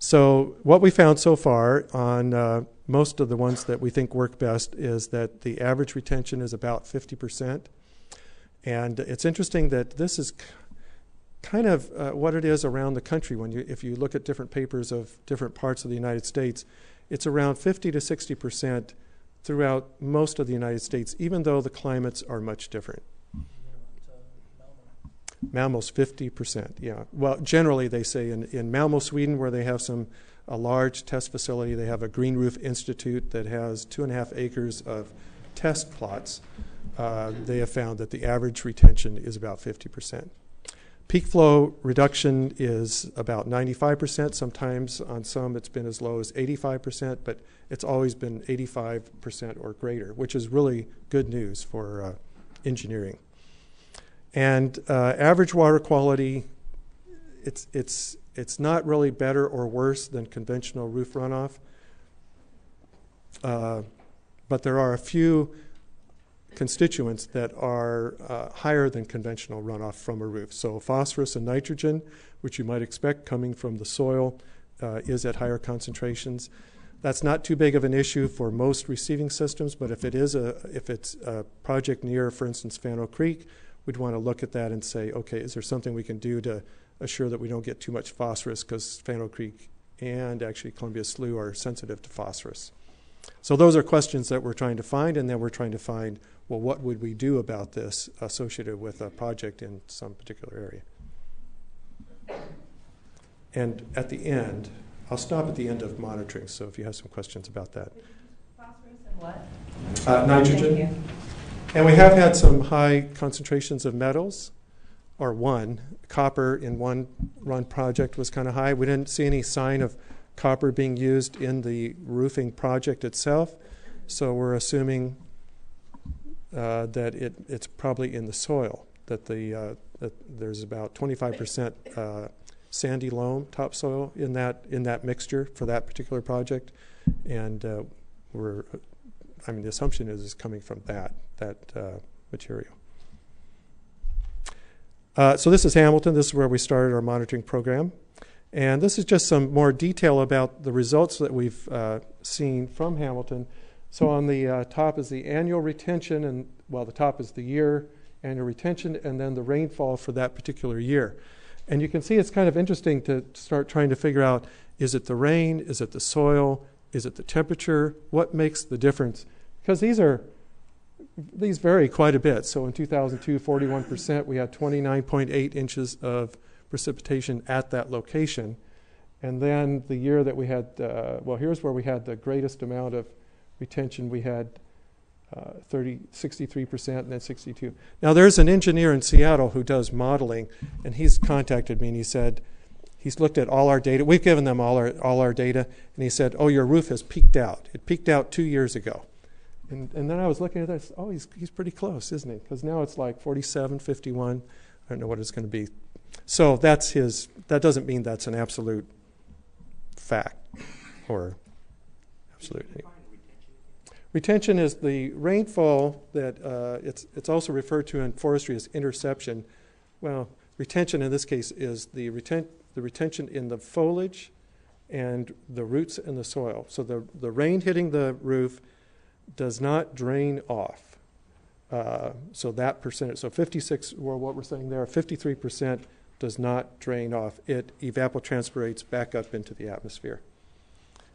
So what we found so far on most of the ones that we think work best is that the average retention is about 50%. And it's interesting that this is kind of what it is around the country. If you look at different papers of different parts of the United States, it's around 50 to 60% throughout most of the United States, even though the climates are much different. Malmo's 50%, yeah. Well, generally they say in Malmo, Sweden, where they have a large test facility, they have a Green Roof Institute that has 2.5 acres of test plots. They have found that the average retention is about 50%. Peak flow reduction is about 95%. Sometimes on some it's been as low as 85%, but it's always been 85% or greater, which is really good news for engineering. And average water quality, it's not really better or worse than conventional roof runoff, but there are a few constituents that are higher than conventional runoff from a roof. So phosphorus and nitrogen, which you might expect coming from the soil, is at higher concentrations. That's not too big of an issue for most receiving systems, but if it's a project near, for instance, Fano Creek, we'd want to look at that and say, okay, is there something we can do to assure that we don't get too much phosphorus, because Fano Creek and actually Columbia Slough are sensitive to phosphorus. So those are questions that we're trying to find, and then we're trying to find, well, what would we do about this associated with a project in some particular area? And at the end, I'll stop at the end of monitoring, so if you have some questions about that. Phosphorus and what? Nitrogen. And we have had some high concentrations of metals, or copper in one project was kind of high. We didn't see any sign of copper being used in the roofing project itself, so we're assuming that it's probably in the soil, that there's about 25% sandy loam topsoil in that mixture for that particular project, and the assumption is it's coming from that material. So this is Hamilton. This is where we started our monitoring program. And this is just some more detail about the results that we've seen from Hamilton. So on the top is the annual retention, and the top is the year annual retention, and then the rainfall for that particular year. And you can see it's kind of interesting to start trying to figure out, is it the rain, is it the soil, is it the temperature, what makes the difference? Because these vary quite a bit. So in 2002, 41%, we had 29.8 inches of precipitation at that location. And then the year that we had, here's where we had the greatest amount of retention. We had 63% and then 62%. Now there's an engineer in Seattle who does modeling, and he's contacted me and he said, he's looked at all our data. We've given them all our data, and he said, oh, your roof has peaked out. It peaked out 2 years ago. And then I was looking at this, oh, he's pretty close, isn't he? Because now it's like 47, 51. I don't know what it's going to be. So that doesn't mean that's an absolute fact or absolute. Retention is the rainfall that it's also referred to in forestry as interception. Well, retention in this case is the retention in the foliage and the roots in the soil. So the rain hitting the roof does not drain off. So that percentage, so 56, well, what we're saying there, 53% does not drain off. It evapotranspirates back up into the atmosphere.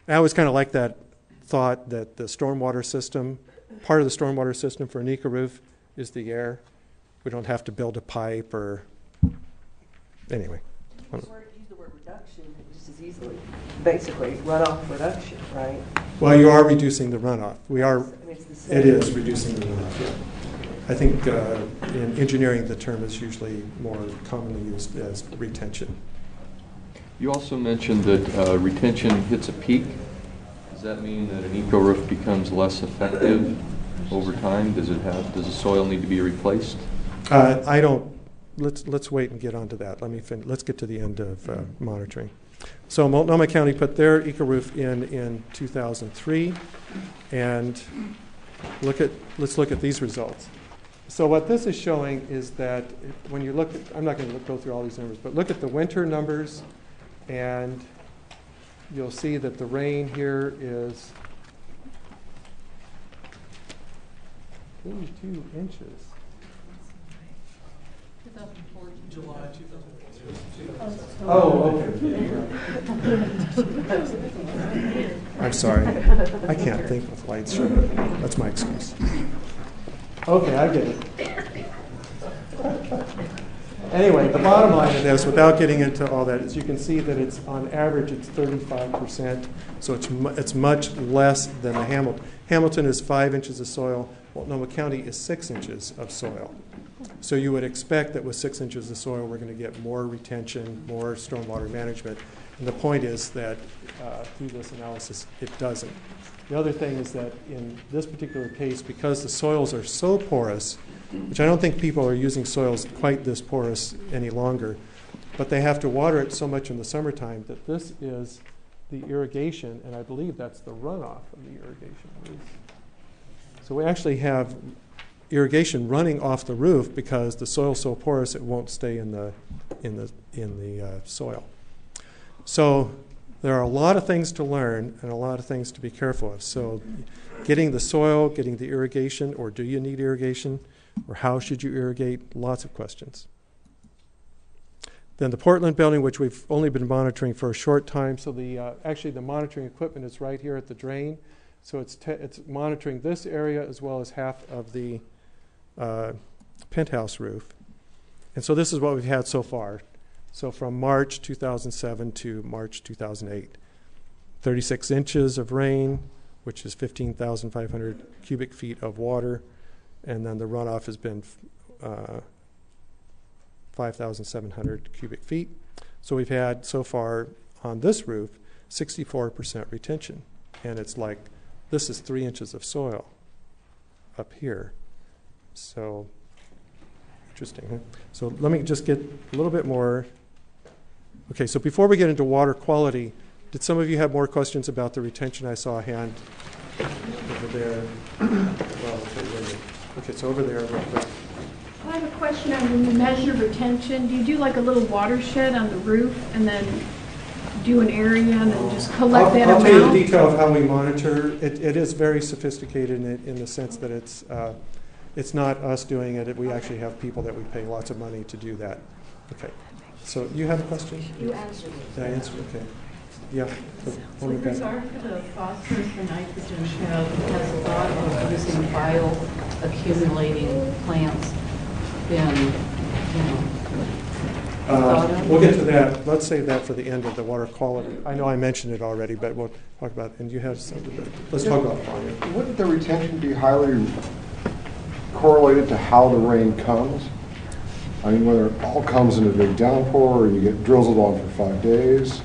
I always kind of like that thought that the stormwater system, part of the stormwater system for an Ecoroof is the air. We don't have to build a pipe or, anyway. Use the word reduction just as easily. Basically, runoff reduction, right? Well, you are reducing the runoff. It's the same. It is reducing the runoff, yeah. I think in engineering the term is usually more commonly used as retention. You also mentioned that retention hits a peak. Does that mean that an eco-roof becomes less effective over time? Does the soil need to be replaced? I don't. Let's wait and get onto that. Let's get to the end of monitoring. So Multnomah County put their Ecoroof in 2003, and let's look at these results. So what this is showing is that when you look at, I'm not going to go through all these numbers, but look at the winter numbers and you'll see that the rain here is 82 inches. July 2014. Oh, okay. I'm sorry. I can't think with lights showing. That's my excuse. Okay, I get it. Anyway, the bottom line of this, without getting into all that, is you can see that it's on average it's 35%, so it's much less than the Hamilton. Hamilton is 5 inches of soil. Multnomah County is 6 inches of soil. So you would expect that with 6 inches of soil, we're going to get more retention, more stormwater management. And the point is that through this analysis, it doesn't. The other thing is that in this particular case, because the soils are so porous, which I don't think people are using soils quite this porous any longer, but they have to water it so much in the summertime that this is the irrigation, and I believe that's the runoff of the irrigation. So we actually have irrigation running off the roof because the soil's so porous it won't stay in the soil. So there are a lot of things to learn and a lot of things to be careful of. So getting the soil, getting the irrigation, or do you need irrigation, or how should you irrigate? Lots of questions. Then the Portland building, which we've only been monitoring for a short time. So actually the monitoring equipment is right here at the drain. So it's monitoring this area as well as half of the penthouse roof. And so this is what we've had so far. So from March 2007 to March 2008, 36 inches of rain, which is 15,500 cubic feet of water. And then the runoff has been 5,700 cubic feet. So we've had so far on this roof 64% retention. And it's like, this is 3 inches of soil up here. So interesting, huh? So let me just get a little bit more. Okay, so before we get into water quality, did some of you have more questions about the retention? I saw a hand over there. Well, okay, so over there. I have a question on when you measure retention. Do you do like a little watershed on the roof and then do an area and then just collect that amount? I'll tell you the detail of how we monitor. It is very sophisticated in the sense that it's not us doing it. We actually have people that we pay lots of money to do that. Okay. So you have a question? You answered it. Did I answer? Okay. Yeah. With regard to the phosphorus and nitrogen has a lot of using bioaccumulating plants been, we'll get to that. Let's save that for the end of the water quality. I know I mentioned it already, but we'll talk about it. And you have something. Let's talk about volume. Wouldn't the retention be highly correlated to how the rain comes? I mean, whether it all comes in a big downpour or you get drizzled on for 5 days?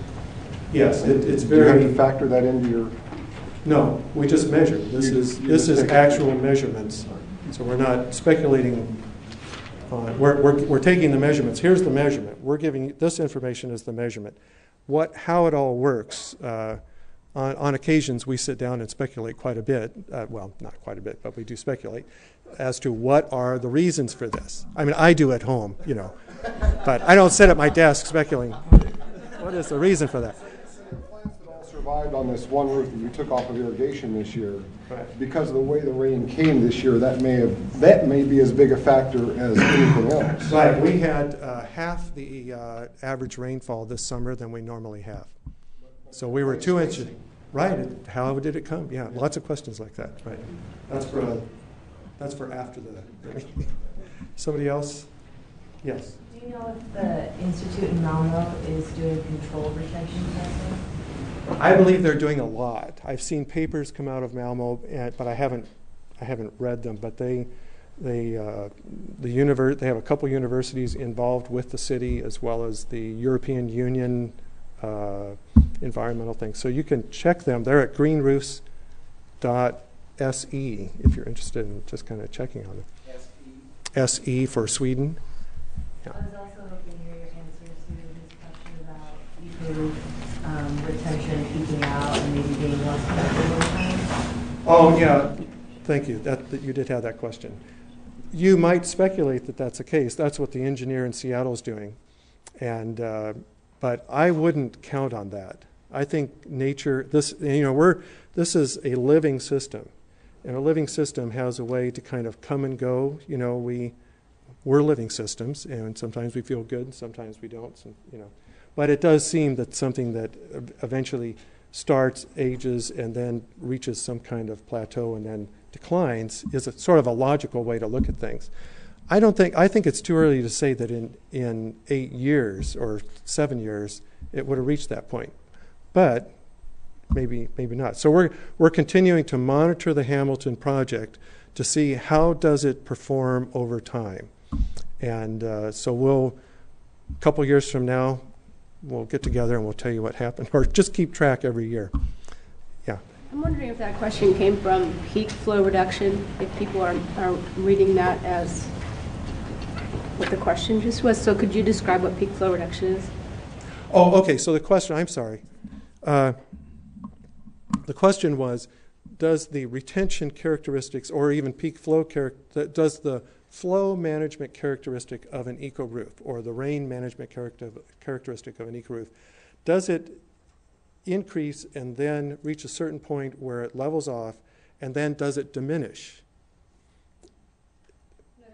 Yes, it's very. Do you have very. to factor that into your? No, we just measure. This is actual measurements. So we're not speculating. We're taking the measurements. Here's the measurement. We're giving this information as the measurement. How it all works. On occasions, we sit down and speculate quite a bit. Well, not quite a bit, but we do speculate as to what are the reasons for this. I mean, I do at home, but I don't sit at my desk speculating. What is the reason for that? The plants that all survived on this one roof that you took off of irrigation this year, right. Because of the way the rain came this year, that may be as big a factor as anything else. Right. We had half the average rainfall this summer than we normally have. So we were 2 inches. Right. How did it come? Yeah, lots of questions like that. Right. That's for after the rain. Somebody else? Yes. Do you know if the Institute in Malmo is doing controlled retention testing? I believe they're doing a lot. I've seen papers come out of Malmo, but I haven't read them. But they have a couple universities involved with the city as well as the European Union environmental things. So you can check them. They're at greenroofs.se if you're interested in just kind of checking on it. SE for Sweden. Yeah. I was also hoping to hear your answer to this question about Ecoroof retention peaking out and maybe being less effective over time. Oh yeah, thank you. That you did have that question. You might speculate that that's the case. That's what the engineer in Seattle is doing, and but I wouldn't count on that. I think nature, this is a living system, and a living system has a way to kind of come and go. We're living systems, and sometimes we feel good, and sometimes we don't. But it does seem that something that eventually starts, ages, and then reaches some kind of plateau and then declines is sort of a logical way to look at things. I think it's too early to say that in 8 years or 7 years it would have reached that point, but maybe not. So we're continuing to monitor the Hamilton project to see how does it perform over time, and so a couple years from now, we'll get together and we'll tell you what happened, or just keep track every year. Yeah. I'm wondering if that question came from peak flow reduction, if people are reading that as what the question just was. So could you describe what peak flow reduction is? Oh, okay. So the question, I'm sorry. The question was, does the retention characteristics or even peak flow does the flow management characteristic of an eco-roof or the rain management characteristic of an eco-roof, does it increase and then reach a certain point where it levels off, and then does it diminish?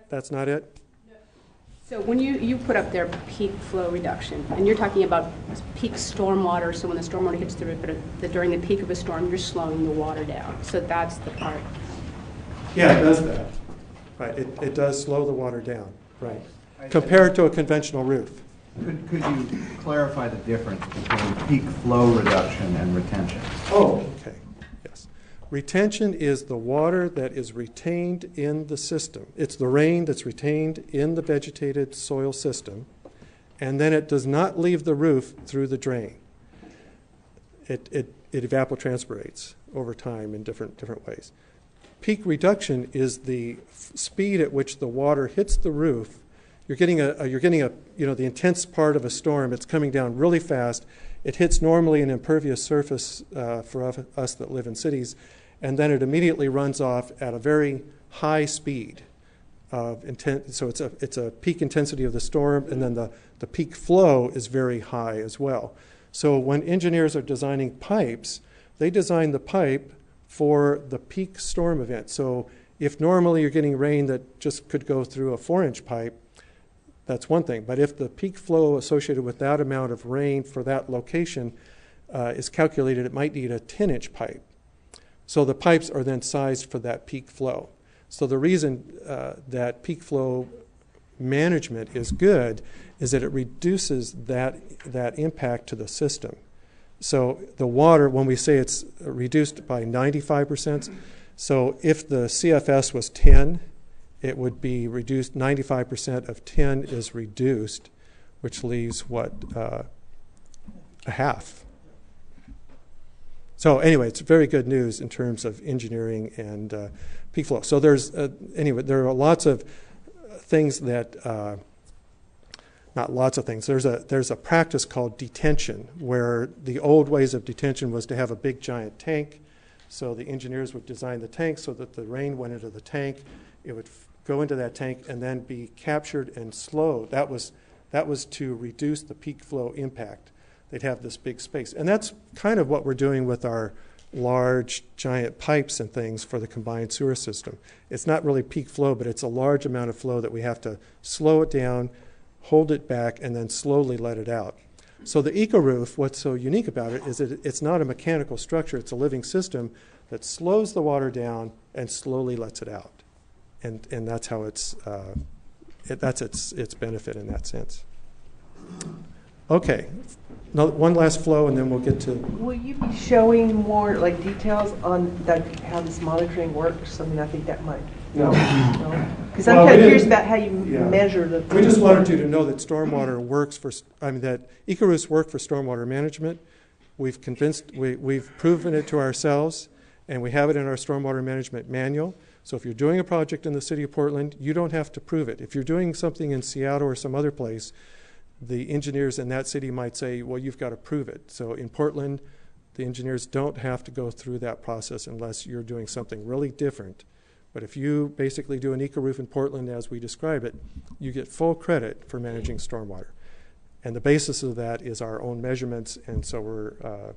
That's not it? So when you put up there peak flow reduction, and you're talking about peak stormwater, so when the stormwater hits the roof, but during the peak of a storm, you're slowing the water down. So that's the part. Yeah, it does that. Right, it does slow the water down, right, compared to a conventional roof. Could you clarify the difference between peak flow reduction and retention? Oh, okay, yes. Retention is the water that is retained in the system. It's the rain that's retained in the vegetated soil system, and then it does not leave the roof through the drain. It evapotranspirates over time in different ways. Peak reduction is the speed at which the water hits the roof. You're getting the intense part of a storm. It's coming down really fast. It hits normally an impervious surface for us that live in cities, and then it immediately runs off at a very high speed of intent. So it's a peak intensity of the storm, and then the peak flow is very high as well. So when engineers are designing pipes, they design the pipe for the peak storm event. So if normally you're getting rain that just could go through a 4-inch pipe, that's one thing. But if the peak flow associated with that amount of rain for that location is calculated, it might need a 10-inch pipe. So the pipes are then sized for that peak flow. So the reason that peak flow management is good is that it reduces that impact to the system. So the water, when we say it's reduced by 95%, so if the CFS was 10, it would be reduced, 95% of 10 is reduced, which leaves what, a half. So anyway, it's very good news in terms of engineering and peak flow. So there's, there are lots of things that, not lots of things. There's a practice called detention, where the old ways of detention was to have a big giant tank. So the engineers would design the tank so that the rain went into the tank. It would go into that tank and then be captured and slowed. That was to reduce the peak flow impact. They'd have this big space. And that's kind of what we're doing with our large giant pipes and things for the combined sewer system. It's not really peak flow, but it's a large amount of flow that we have to slow it down, hold it back, and then slowly let it out. So the Ecoroof, what's so unique about it is that it's not a mechanical structure. It's a living system that slows the water down and slowly lets it out. And that's how that's its benefit in that sense. Okay, now one last flow, and then we'll get to. Will you be showing more like details on how this monitoring works? I mean, I think that might. No. Because I'm kind of curious about how you measure the. We just wanted you to know that stormwater works for. That Ecoroofs work for stormwater management. We've proven it to ourselves, and we have it in our stormwater management manual. So if you're doing a project in the city of Portland, you don't have to prove it. If you're doing something in Seattle or some other place, the engineers in that city might say, well, you've got to prove it. So in Portland, the engineers don't have to go through that process unless you're doing something really different. But if you basically do an eco-roof in Portland as we describe it, you get full credit for managing stormwater. And the basis of that is our own measurements, and so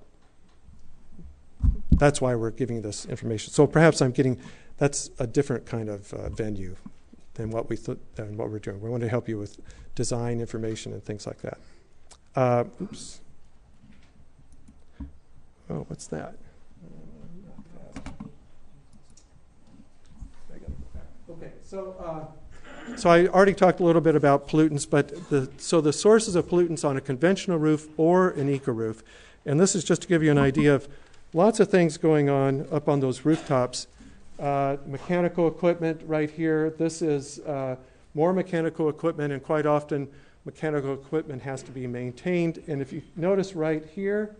that's why we're giving this information. So perhaps that's a different kind of venue than what we're doing. We want to help you with design information and things like that. Oops. Oh, what's that? Okay, so I already talked a little bit about pollutants, but the sources of pollutants on a conventional roof or an eco-roof, and this is just to give you an idea of lots of things going on up on those rooftops. Mechanical equipment right here. This is more mechanical equipment, and quite often mechanical equipment has to be maintained. And if you notice right here,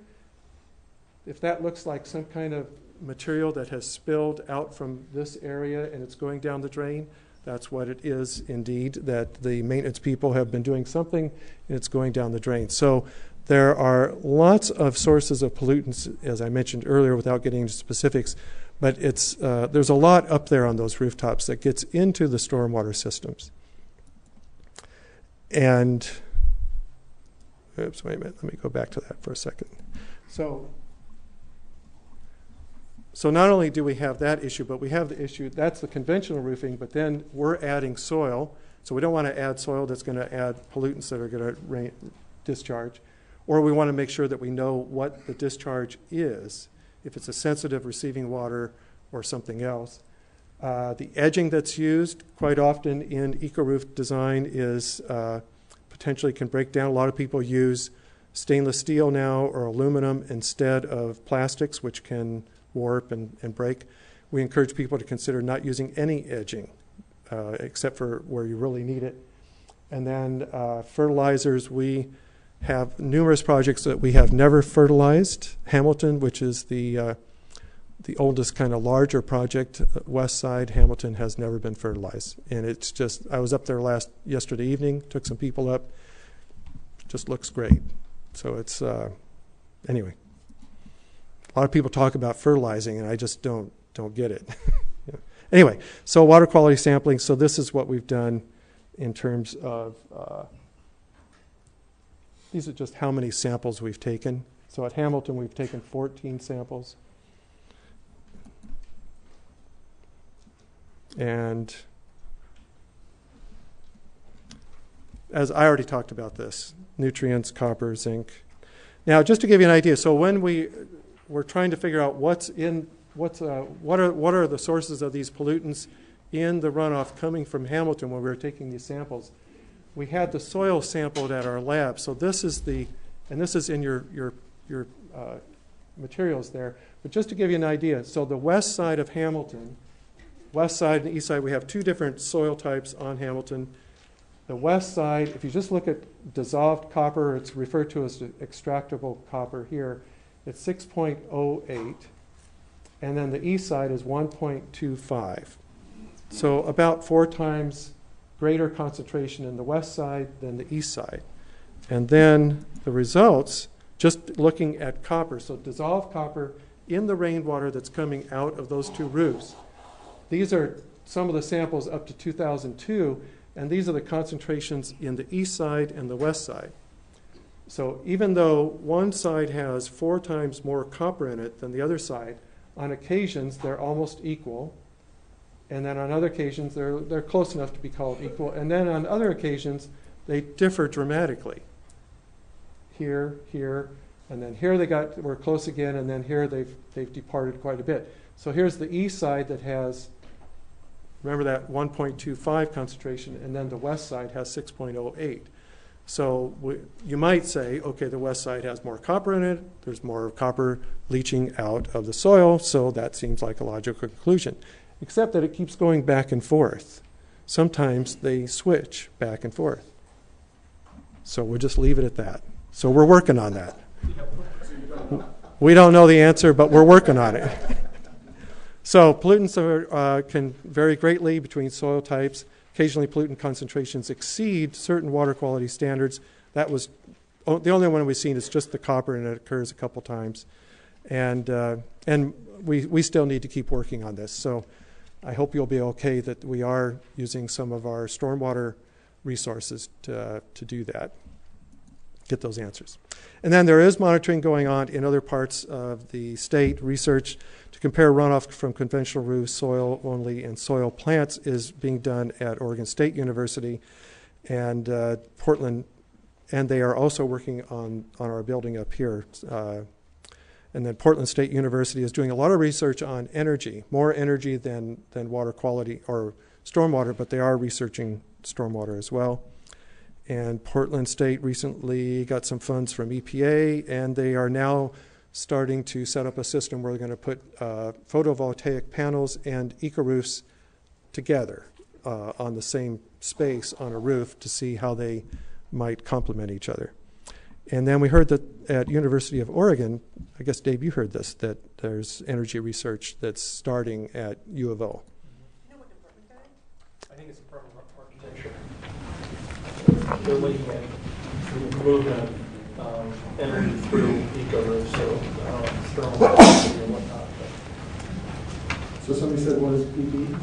if that looks like some kind of material that has spilled out from this area and it's going down the drain, that's what it is indeed, that the maintenance people have been doing something and it's going down the drain. So there are lots of sources of pollutants, as I mentioned earlier, without getting into specifics, but there's a lot up there on those rooftops that gets into the stormwater systems. And, oops, wait a minute, let me go back to that for a second. So not only do we have that issue, but we have the issue, that's the conventional roofing, but then we're adding soil. So we don't want to add soil that's going to add pollutants that are going to discharge. Or we want to make sure that we know what the discharge is, if it's a sensitive receiving water or something else. The edging that's used quite often in eco-roof design is potentially can break down. A lot of people use stainless steel now or aluminum instead of plastics, which can warp and break. We encourage people to consider not using any edging except for where you really need it. And then fertilizers, we have numerous projects that we have never fertilized. Hamilton, which is the oldest kind of larger project, west side, Hamilton has never been fertilized. And it's just, I was up there yesterday evening, took some people up, just looks great. So it's, anyway. A lot of people talk about fertilizing, and I just don't get it. Yeah. Anyway, so water quality sampling. So this is what we've done in terms of, these are just how many samples we've taken. So at Hamilton, we've taken 14 samples. And as I already talked about this, nutrients, copper, zinc. Now, just to give you an idea, so when we're trying to figure out what are the sources of these pollutants in the runoff coming from Hamilton when we were taking these samples. We had the soil sampled at our lab. So this is and this is in your materials there. But just to give you an idea, so the west side of Hamilton, west side and east side, we have two different soil types on Hamilton. The west side, if you just look at dissolved copper, it's referred to as extractable copper here. It's 6.08, and then the east side is 1.25. So about 4 times greater concentration in the west side than the east side. And then the results, just looking at copper, so dissolved copper in the rainwater that's coming out of those two roofs. These are some of the samples up to 2002, and these are the concentrations in the east side and the west side. So even though one side has 4 times more copper in it than the other side, on occasions they're almost equal. And then on other occasions they're close enough to be called equal. And then on other occasions they differ dramatically. Here, and then here we're close again, and then here they've departed quite a bit. So here's the east side that has, remember that 1.25 concentration, and then the west side has 6.08. So you might say, okay, the west side has more copper in it. There's more copper leaching out of the soil, so that seems like a logical conclusion, except that it keeps going back and forth. Sometimes they switch back and forth. So we'll just leave it at that. So we're working on that. We don't know the answer, but we're working on it. So pollutants can vary greatly between soil types. Occasionally, pollutant concentrations exceed certain water quality standards. That was the only one we've seen is just the copper, and it occurs a couple times. And we still need to keep working on this. So I hope you'll be okay that we are using some of our stormwater resources to do that. get those answers. And then there is monitoring going on in other parts of the state. Research to compare runoff from conventional roofs, soil only, and soil plants is being done at Oregon State University and Portland, and they are also working on our building up here. And then Portland State University is doing a lot of research on energy, more energy than water quality or stormwater, but they are researching stormwater as well. And Portland State recently got some funds from EPA, and they are now starting to set up a system where they're going to put photovoltaic panels and Ecoroofs together on the same space on a roof to see how they might complement each other. And then we heard that at University of Oregon, I guess, Dave, you heard this, that there's energy research that's starting at U of O. I think it's a problem of architecture. They're looking at movement, energy through Ecoroof, so thermal and whatnot. So somebody said, what is PP?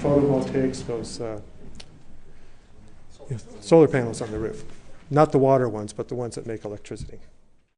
Photovoltaics, those solar panels on the roof. Not the water ones, but the ones that make electricity.